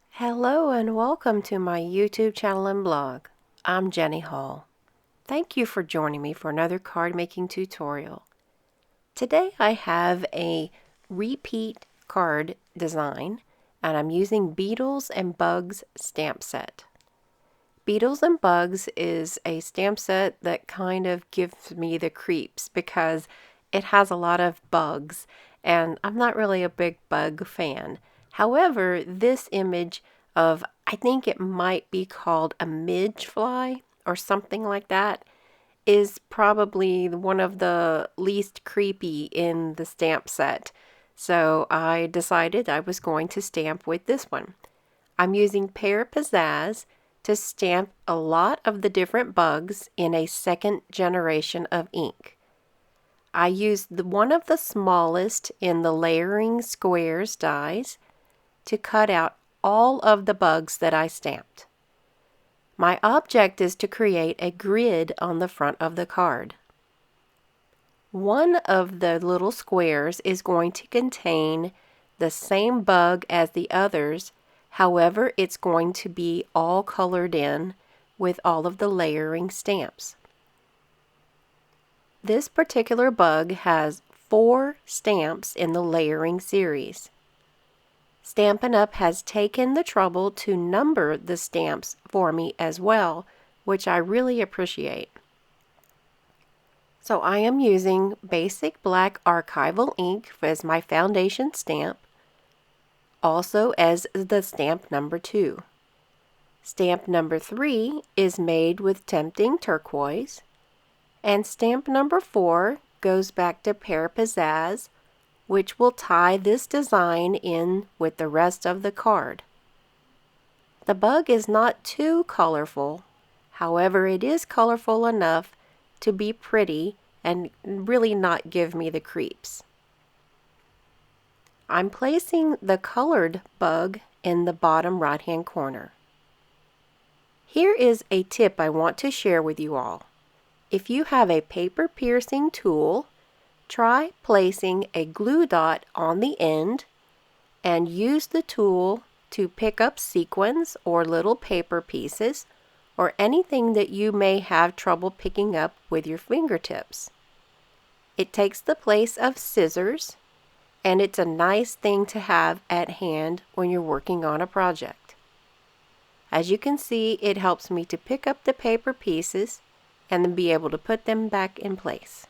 Hello and welcome to my YouTube channel and blog. I'm Jenny Hall. Thank you for joining me for another card making tutorial. Today I have a repeat card design and I'm using Beetles and Bugs stamp set. Beetles and Bugs is a stamp set that kind of gives me the creeps because it has a lot of bugs and I'm not really a big bug fan. However, this image of, I think it might be called a midge fly or something like that, is probably one of the least creepy in the stamp set. So I decided I was going to stamp with this one. I'm using Pear Pizzazz to stamp a lot of the different bugs in a second generation of ink. I used one of the smallest in the layering squares dies to cut out all of the bugs that I stamped. My object is to create a grid on the front of the card. One of the little squares is going to contain the same bug as the others. However, it's going to be all colored in with all of the layering stamps. This particular bug has 4 stamps in the layering series. Stampin' Up! Has taken the trouble to number the stamps for me as well, which I really appreciate. So I am using basic black archival ink as my foundation stamp, also as the stamp number 2. Stamp number 3 is made with Tempting Turquoise, and stamp number 4 goes back to Pear Pizzazz, which will tie this design in with the rest of the card. The bug is not too colorful, however it is colorful enough to be pretty and really not give me the creeps. I'm placing the colored bug in the bottom right hand corner. Here is a tip I want to share with you all. If you have a paper piercing tool, try placing a glue dot on the end and use the tool to pick up sequins or little paper pieces or anything that you may have trouble picking up with your fingertips. It takes the place of scissors, and it's a nice thing to have at hand when you're working on a project. As you can see, it helps me to pick up the paper pieces and then be able to put them back in place.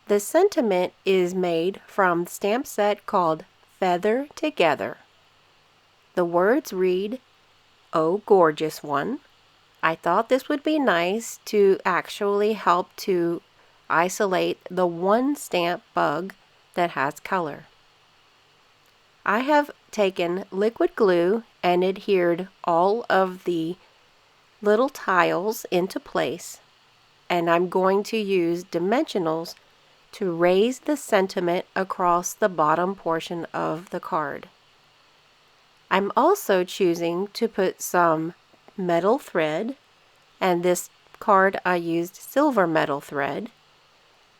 The sentiment is made from the stamp set called Feather Together. The words read, "Oh gorgeous one." I thought this would be nice to actually help to isolate the one stamp bug that has color. I have taken liquid glue and adhered all of the little tiles into place, and I'm going to use dimensionals to raise the sentiment across the bottom portion of the card. I'm also choosing to put some metal thread, and this card I used silver metal thread,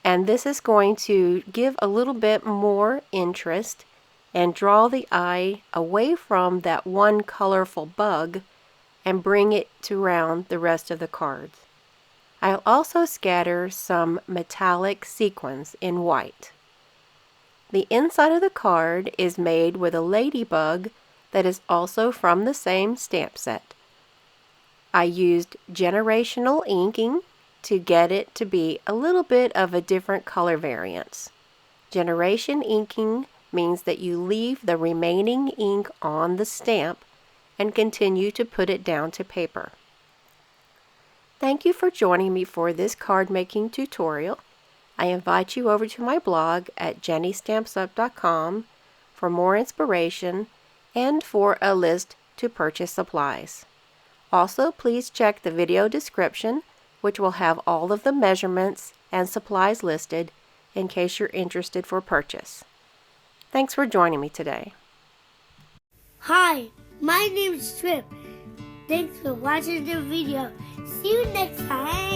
and this is going to give a little bit more interest and draw the eye away from that one colorful bug and bring it to around the rest of the cards. I'll also scatter some metallic sequins in white. The inside of the card is made with a ladybug that is also from the same stamp set. I used generational inking to get it to be a little bit of a different color variance. Generation inking means that you leave the remaining ink on the stamp and continue to put it down to paper. Thank you for joining me for this card making tutorial. I invite you over to my blog at jennystampsup.com for more inspiration and for a list to purchase supplies. Also, please check the video description, which will have all of the measurements and supplies listed in case you're interested for purchase. Thanks for joining me today. Hi, my name is Trip. Thanks for watching the video. See you next time.